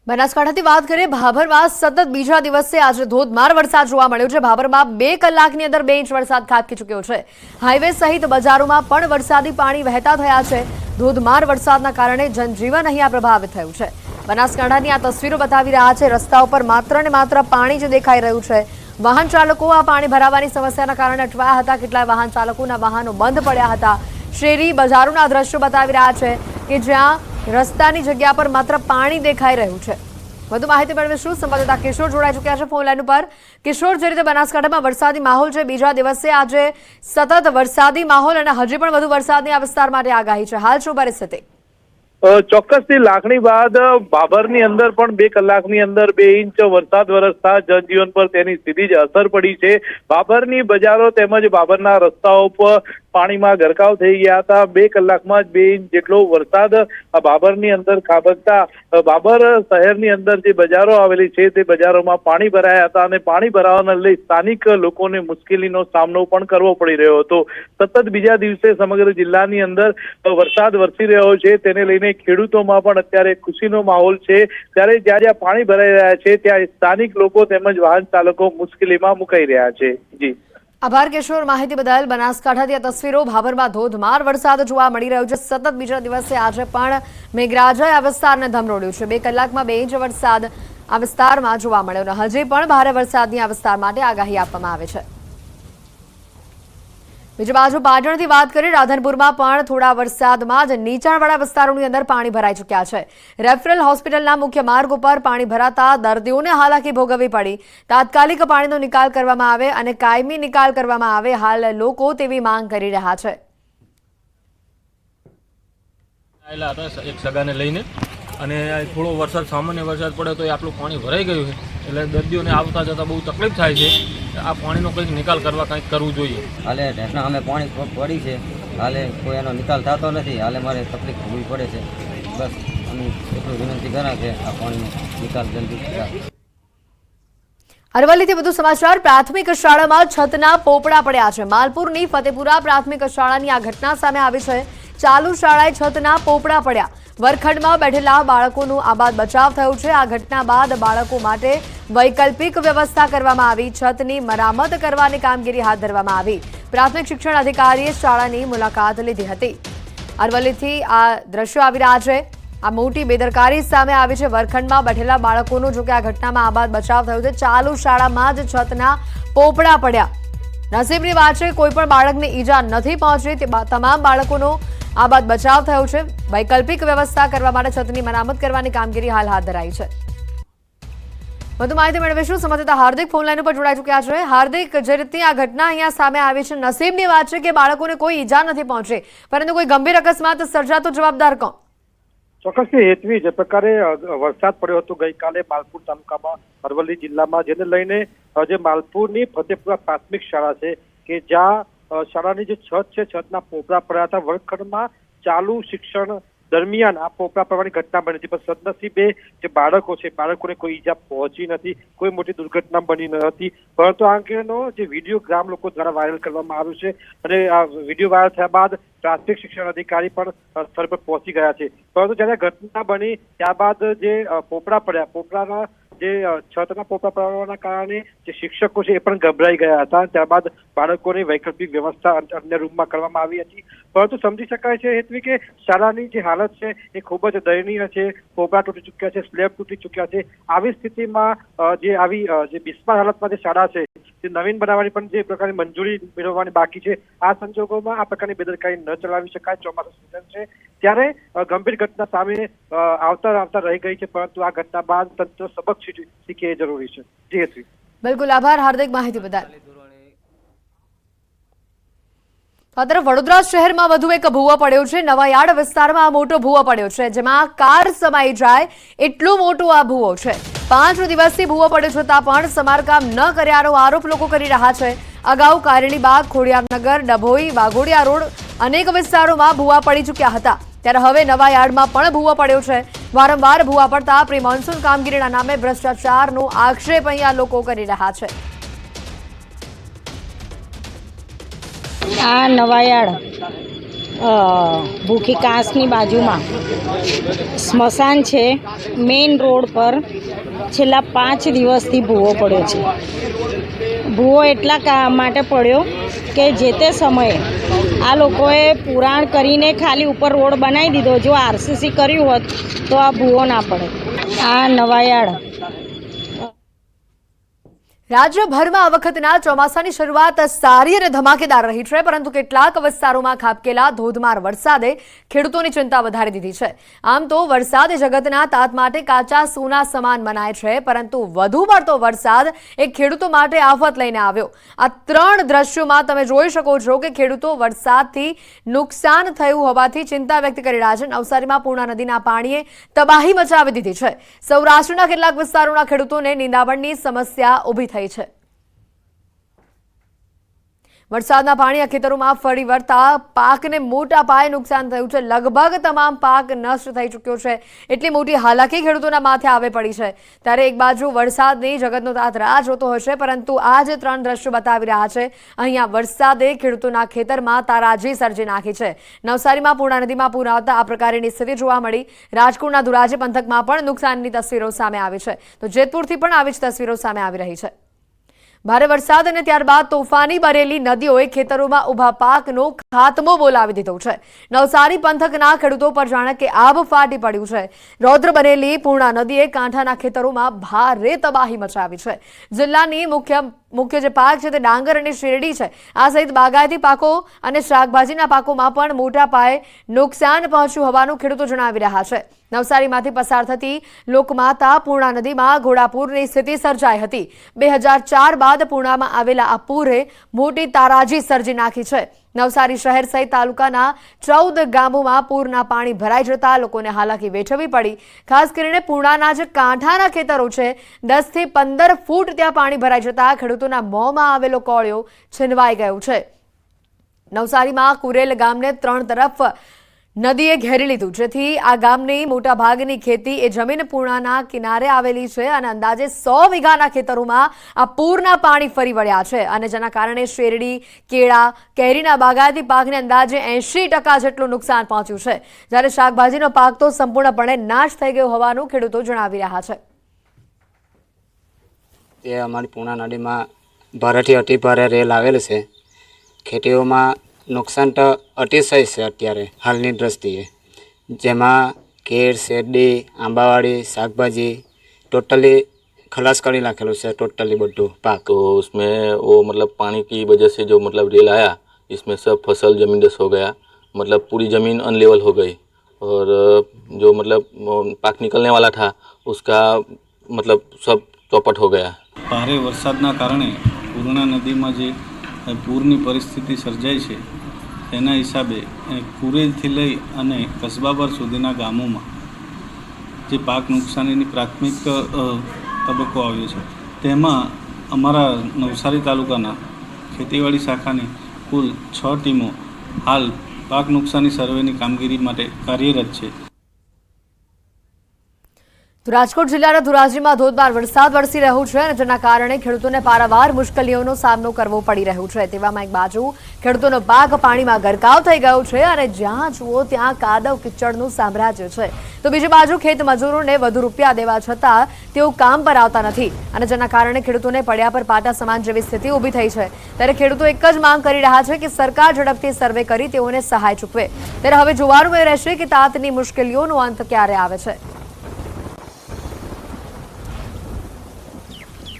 બનાસકાંઠાથી વાત કરીએ ભાભરમાં સતત બીજા દિવસે આજે ધોધમાર વરસાદ જોવા મળ્યો છે। ભાભરમાં 2 કલાકની અંદર 2 ઇંચ વરસાદ ખાબકી ચૂક્યો છે। હાઈવે સહિત બજારોમાં પણ વરસાદી પાણી વહેતા થયા છે। ધોધમાર વરસાદના કારણે જનજીવન અહીંયા પ્રભાવિત થયું છે। બનાસકાંઠાની આ તસવીરો બતાવી રહ્યા છે। રસ્તાઓ પર માત્ર ને માત્ર પાણી જ દેખાઈ રહ્યું છે। વાહન ચાલકો આ પાણી ભરાવાની સમસ્યાના કારણે અટવાયા હતા। કેટલાય વાહન ચાલકોના વાહનો બંધ પડ્યા હતા। શેરી બજારોના દ્રશ્યો બતાવી રહ્યા છે કે જ્યાં રસ્તાની જગ્યા પર માત્ર પાણી દેખાઈ રહ્યું છે। વધુ માહિતી મેળવીશું। સંવાદદાતા કિશોર જોડાઈ ચૂક્યા છે ફોન લાઈન ઉપર। કિશોર, જે રીતે બનાસકાંઠામાં વરસાદી માહોલ છે, બીજા દિવસે આજે સતત વરસાદી માહોલ અને હજી પણ વધુ વરસાદની આ વિસ્તાર માટે આગાહી છે, હાલ શું પરિસ્થિતિ? ચોક્કસથી લાગણી બાદ ભાભરની અંદર પણ 2 કલાકની અંદર 2 ઇંચ વરસાદ વરસતા જનજીવન પર તેની સીધી જ અસર પડી છે। ભાભરની બજારો તેમજ ભાભરના રસ્તાઓ પર પાણીમાં ગરકાવ થઈ ગયા હતા। 2 કલાકમાં જ 2 ઇંચ જેટલો વરસાદ ભાભરની અંદર ખાબકતા ભાભર શહેરની અંદર જે બજારો આવેલી છે તે બજારોમાં પાણી ભરાયા હતા અને પાણી ભરાવાના લઈ સ્થાનિક લોકોને મુશ્કેલીનો સામનો પણ કરવો પડી રહ્યો હતો। સતત બીજા દિવસે સમગ્ર જિલ્લાની અંદર વરસાદ વરસી રહ્યો છે, તેને લઈને ખેડૂતોમાં પણ અત્યારે ખુશીનો માહોલ છે। ત્યારે જ્યાં પાણી ભરાઈ રહ્યા છે ત્યાં સ્થાનિક લોકો તેમજ વાહન ચાલકો મુશ્કેલીમાં મુકાઈ રહ્યા છે। જી આભાર કિશોર, માહિતી બદલ। બનાસકાંઠાથી આ તસવીરો। ભાભરમાં ધોધમાર વરસાદ જોવા મળી રહ્યો છે। સતત બીજા દિવસે આજે પણ મેઘરાજાએ આ વિસ્તારને ધમરોળ્યું છે। 2 કલાકમાં 2 ઇંચ વરસાદ આ વિસ્તારમાં જોવા મળ્યો અને હજી પણ ભારે વરસાદની આ વિસ્તાર માટે આગાહી આપવામાં આવે છે। બીજી બાજુ પાટણથી વાત કરીએ, રાધનપુરમાં પણ થોડા વરસાદમાં જ નીચાણવાળા વિસ્તારોની અંદર પાણી ભરાઈ ચૂક્યા છે। રેફરલ હોસ્પિટલના મુખ્ય માર્ગ ઉપર પાણી ભરાતા દર્દીઓને હાલાકી ભોગવવી પડી। તાત્કાલિક પાણીનો નિકાલ કરવામાં આવે અને કાયમી નિકાલ કરવામાં આવે, હાલ લોકો તેવી માંગ કરી રહ્યા છે। એક સગાને લઈને અને થોડો વરસાદ સામાન્ય વરસાદ પડે તો આટલું પાણી ભરાઈ ગયું છે, એટલે દર્દીઓને આવતા જતા બહુ તકલીફ થાય છે। આ પાણીનો કંઈક નિકાલ કરવા કંઈક કરવું જોઈએ। હાલે ઢેસના અમે પાણી પડી છે, હાલે કોઈ એનો નિકાલ થતો નથી, હાલે મારે તકલીફ ભોગવવી પડે છે। બસ અમે એટલું વિનંતી કરા કે આ પાણીનો નિકાલ જલ્દી થાય। અરવલ્લીથી વધુ સમાચાર। પ્રાથમિક શાળામાં છતના પોપડા પડ્યા છે। માલપુરની ફતેપુરા પ્રાથમિક શાળાની આ ઘટના સામે આવી છે। ચાલુ શાળાએ છતના પોપડા પડ્યા। વર્ગખંડમાં બેઠેલા બાળકોનું આબાદ બચાવ થયો છે। આ ઘટના બાદ બાળકો માટે વૈકલ્પિક વ્યવસ્થા કરવામાં આવી। છતની મરામત કરવાની કામગીરી હાથ ધરવામાં આવી। પ્રાથમિક શિક્ષણ અધિકારીએ શાળાની મુલાકાત લીધી હતી। અરવલ્લીથી આ દ્રશ્યો આવી રહ્યા છે। આ મોટી બેદરકારી સામે આવી છે। વર્ગખંડમાં બેઠેલા બાળકોનું જો કે આ ઘટનામાં આબાદ બચાવ થયો છે। ચાલુ શાળામાં જ છતના પોપડા પડ્યા। નસીબની વાત છે કોઈ પણ બાળકને ઈજા નથી પહોંચી। તમામ બાળકોનો આબાદ બચાવ થયો છે। વૈકલ્પિક વ્યવસ્થા કરવા માટે છતની મરામત કરવાની કામગીરી હાલ હાથ ધરાઈ છે। વધુ માહિતી મેળવીશું। સંવાદદાતા હાર્દિક ફોન લાઈન ઉપર જોડાઈ ચૂક્યા છે। હાર્દિક, જે રીતે આ ઘટના અહીંયા સામે આવી છે, નસીબની વાત છે કે બાળકોને કોઈ ઈજા નથી પહોંચી, પરંતુ કોઈ ગંભીર અકસ્માત સર્જાતો જવાબદાર કોણ? ચોક્કસથી હેતવી, જે પ્રકારે વરસાદ પડ્યો હતો ગઈકાલે માલપુર તાલુકામાં અરવલ્લી જિલ્લામાં, જેને લઈને જે માલપુરની ફતેપુરા પ્રાથમિક શાળા છે કે જ્યાં શાળાની જે છત છે, છતના પોપડા પડ્યા હતા। વર્ગખંડમાં ચાલુ શિક્ષણ દરમિયાન આ પોપડા પડવાની ઘટના બની હતી, પણ સદનસીબે જે બાળકો છે, બાળકોને કોઈ ઈજા પહોંચી નથી, કોઈ મોટી દુર્ઘટના બની ન હતી। પરંતુ આ અંગેનો જે વિડીયો ગ્રામ લોકો દ્વારા વાયરલ કરવામાં આવ્યો છે અને આ વિડીયો વાયરલ થયા બાદ પ્રાથમિક શિક્ષણ અધિકારી પણ સ્થળ પર પહોંચી ગયા છે। પરંતુ જ્યારે ઘટના બની ત્યારબાદ જે પોપડા પડ્યા, પોપડાના જે છતના પોપડા પડવાના કારણે જે શિક્ષકો છે એ પણ ગભરાઈ ગયા હતા। ત્યારબાદ બાળકોની વૈકલ્પિક વ્યવસ્થા અન્ય રૂમમાં કરવામાં આવી હતી। પરંતુ સમજી શકાય છે હેતવી કે શાળાની જે હાલત છે એ ખૂબ જ દયનીય છે। પોપડા તૂટી ચૂક્યા છે, સ્લેબ તૂટી ચૂક્યા છે। આવી સ્થિતિમાં જે બિસ્માર હાલતમાં જે શાળા છે તે નવીન બનાવવાની પણ જે પ્રકારની મંજૂરી મેળવવાની બાકી છે। આ સંજોગોમાં આ પ્રકારની બેદરકારી ન ચલાવી શકાય। ચોમાસું સિઝન છે ત્યારે ગંભીર ઘટના સામે આવતા રહી ગઈ છે, પરંતુ આ ઘટના બાદ તંત્ર સબક શીખે એ જરૂરી છે। જી હેતવી, બિલકુલ આભાર હાર્દિક, માહિતી બદલ। આ તરફ વડોદરા શહેરમાં વધુ એક ભૂવો પડ્યો છે। નવાયાર્ડ વિસ્તારમાં આ મોટો ભૂવો પડ્યો છે, જેમાં કાર સમાઈ જાય એટલો મોટો આ ભૂવો છે। 5 દિવસથી ભૂવો પડ્યો છતાં પણ સમારકામ ન કર્યાનો આરોપ લોકો કરી રહ્યા છે। અગાઉ કારેલીબાગ, ખોડિયારનગર, ડભોઈ, વાઘોડિયા રોડ અનેક વિસ્તારોમાં ભૂવા પડી ચૂક્યા હતા, ત્યારે હવે નવાયાર્ડમાં પણ ભૂવો પડ્યો છે। વારંવાર ભૂવા પડતા પ્રી મોન્સૂન કામગીરીના નામે ભ્રષ્ટાચારનો આક્ષેપ અહીંયા લોકો કરી રહ્યા છે। આ નવાયાર્ડ ભૂખી કાંસની બાજુમાં સ્મશાન છે. મેઇન રોડ પર છેલ્લા 5 દિવસથી ભૂવો પડ્યો છે. ભૂવો એટલા માટે પડ્યો કે જે તે સમયે આ લોકોએ પુરાણ કરીને ખાલી ઉપર રોડ બનાવી દીધો. જો આરસીસી કર્યું હોત તો આ ભૂવો ના પડે. આ નવાયાળ. રાજ્યભરમાં આ વખતના ચોમાસાની શરૂઆત સારી અને ધમાકેદાર રહી છે, પરંતુ કેટલાક વિસ્તારોમાં ખાબકેલા ધોધમાર વરસાદે ખેડૂતોની ચિંતા વધારી દીધી છે. આમ તો વરસાદ જગતના તાત માટે કાચા સોના સમાન મનાય છે, પરંતુ વધુ પડતો વરસાદ એ ખેડૂતો માટે આફત લઈને આવ્યો. આ 3 દ્રશ્યોમાં તમે જોઈ શકો છો કે ખેડૂતો વરસાદથી નુકસાન થયું હોવાથી ચિંતા વ્યક્ત કરી રહ્યા છે. નવસારીમાં પૂર્ણા નદીના પાણીએ તબાહી મચાવી દીધી છે. સૌરાષ્ટ્રના કેટલાક વિસ્તારોના ખેડૂતોને નિંદામણની સમસ્યા ઊભી થઈ છે. વરસાદના પાણી ખેતરોમાં ફરી વળતા પાકને મોટા પાયે નુકસાન થયું છે. લગભગ તમામ પાક નષ્ટ થઈ ચૂક્યો છે. એટલી મોટી હાલાકી ખેડૂતોના માથે આવે પડી છે. ત્યારે એક બાજુ વરસાદની જગતનો તાત રાહ જોતો હશે, પરંતુ આ જે 3 દ્રશ્યો બતાવી રહ્યા છે, અહીંયા વરસાદે ખેડૂતોના ખેતરમાં તારાજી સર્જી નાખી છે. નવસારીમાં પૂર્ણા નદીમાં પૂર આવતા આ પ્રકારની સ્થિતિ જોવા મળી. રાજકોટના ધોરાજી પંથકમાં પણ નુકસાનની તસવીરો સામે આવી છે, તો જેતપુરથી પણ આવી જ તસવીરો સામે આવી રહી છે. ભારે વરસાદ અને ત્યારબાદ તોફાની બનેલી નદીઓએ ખેતરોમાં ઊભા પાકનો ખાતમો બોલાવી દીધો છે. નવસારી પંથકના ખેડૂતો પર જાણે કે આબ ફાટી પડ્યું છે. રૌદ્ર બનેલી પૂર્ણા નદીએ કાંઠાના ખેતરોમાં ભારે તબાહી મચાવી છે. જિલ્લાની મુખ્ય જે પાક છે તે ડાંગર અને શેરડી છે. આ સહિત બાગાયતી પાકો અને શાકભાજીના પાકોમાં પણ મોટા પાયે નુકસાન પહોંચ્યું હોવાનું ખેડૂતો જણાવી રહ્યા છે. નવસારીમાંથી પસાર થતી લોકમાતા પૂર્ણા નદીમાં ઘોડાપૂરની સ્થિતિ સર્જાઈ હતી. 2004 બાદ પૂર્ણામાં આવેલા આ પૂરે મોટી તારાજી સર્જી નાખી છે. નવસારી શહેર સહિત તાલુકાના 14 ગામોમાં પૂરના પાણી ભરાઈ જતા લોકોને હાલાકી વેઠવી પડી. ખાસ કરીને પૂર્ણાના જે કાંઠાના ખેતરો છે, 10 થી 15 ફૂટ ત્યાં પાણી ભરાઈ જતા ખેડૂતોના મોંમાં આવેલો કોળિયો છીનવાઈ ગયો છે. નવસારીમાં કુરેલ ગામને 3 તરફ નદીએ ઘેરી લીધું, જેથી આ ગામની મોટા ભાગની ખેતી એ જમીન પૂર્ણાના કિનારે આવેલી છે અને અંદાજે 100 વીઘાના ખેતરોમાં આ પૂરના પાણી ફરી વળ્યા છે અને જેના કારણે શેરડી, કેળા, કેરીના બાગાયતી પાકને અંદાજે 80% જેટલું નુકસાન પહોંચ્યું છે. જ્યારે શાકભાજીનો પાક તો સંપૂર્ણપણે નાશ થઈ ગયો હોવાનું ખેડૂતો જણાવી રહ્યા છે. એ અમારી પૂર્ણા નદીમાં ભારેથી અતિ ભારે રેલ આવેલ છે. ખેતીઓમાં નુકસાન તો અતિશય છે અત્યારે હાલની દ્રષ્ટિએ, જેમાં કેર, શેરડી, આંબાવાડી, શાકભાજી टोटली खलास कर नाखेलू से टोटली बड्डू पाक। तो उसमें वो मतलब पानी की वजह से जो मतलब रेल आया इसमें सब फसल ज़मींदोज़ हो गया, मतलब पूरी ज़मीन अनलेवल हो गई और जो मतलब पाक निकलने वाला था उसका मतलब सब चौपट हो गया। भारे वरसादना कारणे पूर्णा नदी में जे पूरनी परिस्थिति सर्जाई है तेना हिसाबे कुरेलथी लई अने कसबाबर सुधीना गामों में जे पाक नुकसानी प्राथमिक तबक्को आव्यो छे तेमां अमारा नवसारी तालुकाना खेतीवाड़ी शाखानी कुल 6 टीमों हाल पाक नुकसानी सर्वेनी कामगीरी माटे कार्यरत है। તો રાજકોટ જિલ્લાના ધોરાજીમાં ધોધમાર વરસાદ વરસી રહ્યો છે અને જેના કારણે ખેડૂતોને પારાવાર મુશ્કેલીઓનો સામનો કરવો પડી રહ્યો છે। તેવામાં એક બાજુ ખેડૂતોનો પાક પાણીમાં ગરકાવ થઈ ગયો છે અને જ્યાં જુઓ ત્યાં કાદવ કિચડનું સામ્રાજ્ય છે, તો બીજી બાજુ ખેત મજૂરોને વધુ રૂપિયા દેવા છતાં તેઓ કામ પર આવતા નથી અને જેના કારણે ખેડૂતોને પડ્યા પર પાટા સમાન જેવી સ્થિતિ ઊભી થઈ છે। ત્યારે ખેડૂતો એક જ માંગ કરી રહ્યા છે કે સરકાર ઝડપથી સર્વે કરી તેઓને સહાય ચૂકવે। ત્યારે હવે જોવાનું એ રહેશે કે તાતની મુશ્કેલીઓનો અંત ક્યારે આવે છે।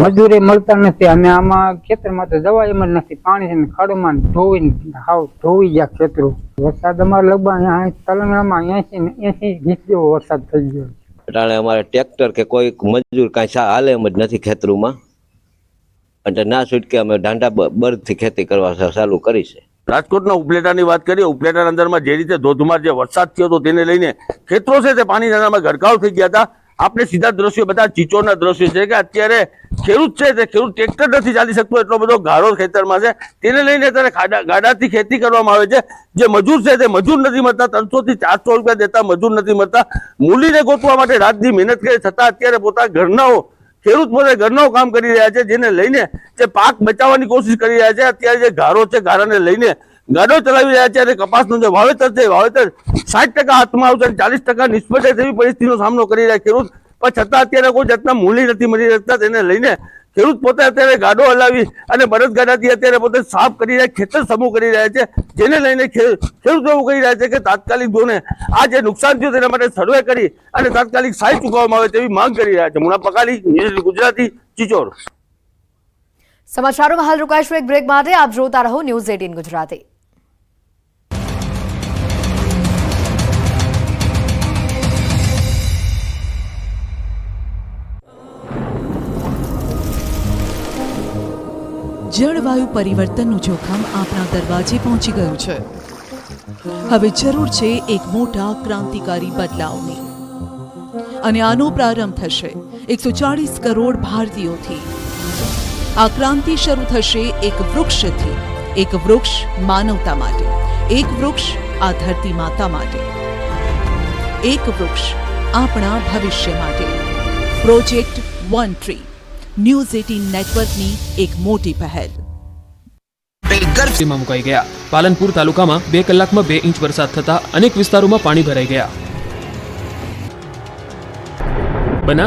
મજૂરી મળતા નથી અને આમાં ખેતરમાં તો દવાઈ જ નથી, પાણી છે ખાડોમાં ધોવી ગયા ખેતરો। વરસાદ અમારે લગભગ તેલંગાણામાં 80 જેવો વરસાદ થઈ ગયો। એટલે અમારે ટ્રેક્ટર કે કોઈ મજૂર કાંઈ હાલે એમ જ નથી ખેતરોમાં, એટલે ના છૂટકે અમે ડાંડા બળથી ખેતી કરવા ચાલુ કરી છે। રાજકોટના ઉપલેટાની વાત કરીએ, ઉપલેટા અંદરમાં જે રીતે ધોધમાર જે વરસાદ થયો હતો તેને લઈને ખેતરો છે તે પાણી અંદરમાં ગરકાવ થઈ ગયા હતા। આપણે સીધા દ્રશ્યો બધા ચીચોના દ્રશ્યો છે કે અત્યારે ખેડૂત છે તે ખેડૂત ટ્રેક્ટર નથી ચાલી શકતો, એટલો બધો ગાળો ખેતરમાં છે, તેને લઈને અત્યારે ગાડાથી ખેતી કરવામાં આવે છે। જે મજૂર છે તે મજૂર નથી મળતા, 300 થી 400 રૂપિયા દેતા મજૂર નથી મળતા। મૂલીને ગોતવા માટે રાતની મહેનત કરે છતાં અત્યારે પોતાના ઘરનાઓ ખેડૂત પોતે ઘરનાઓ કામ કરી રહ્યા છે, જેને લઈને જે પાક બચાવવાની કોશિશ કરી રહ્યા છે। અત્યારે જે ગારો છે ગારાને લઈને ગાડો ચલાવી રહ્યા છે અને કપાસનું જે વાવેતર છે વાવેતર 60% હાથમાં આવશે અને 40% નિષ્ફળ જાય તેવી પરિસ્થિતિનો સામનો કરી રહ્યા ખેડૂત, પણ છતાં અત્યારે કોઈ જાતના મૂલ્ય નથી મળી શકતા. તેને લઈને ખેડૂત પોતે અત્યારે ગાડો હલાવી અને બળદગાડાથી અત્યારે પોતે સાફ કરી રહ્યા, ખેતર સમૂહ કરી રહ્યા છે, જેને લઈને ખેડૂતો એવું કહી રહ્યા છે કે તાત્કાલિક ધોરણે આ જે નુકસાન થયું તેના માટે સર્વે કરી અને તાત્કાલિક સહાય ચૂકવવામાં આવે તેવી માંગ કરી રહ્યા છે. મુના પકાલી, ન્યૂઝ ગુજરાતી, ચિચોર. સમાચારોમાં હાલ રોકાઈશું એક બ્રેક માટે. આપ જોતા રહો ન્યૂઝ 18 ગુજરાતી. જળવાયુ પરિવર્તનનું જોખમ આપણા દરવાજે પહોંચી ગયું છે. હવે જરૂર છે એક મોટા ક્રાંતિકારી બદલાવની, અને આનો પ્રારંભ થશે 140 કરોડ ભારતીયોથી. આ ક્રાંતિ શરૂ થશે એક વૃક્ષથી. એક વૃક્ષ માનવતા માટે, એક વૃક્ષ આ ધરતી માતા માટે, એક વૃક્ષ આપણા ભવિષ્ય માટે. પ્રોજેક્ટ વન ટ્રી, ન્યૂઝ 18 નેટવર્કની એક મોટી પહેલ. મુકાઈ ગયા. પાલનપુર તાલુકામાં 2 કલાકમાં 2 ઇંચ વરસાદ થતા અનેક વિસ્તારોમાં પાણી ભરાઈ ગયા.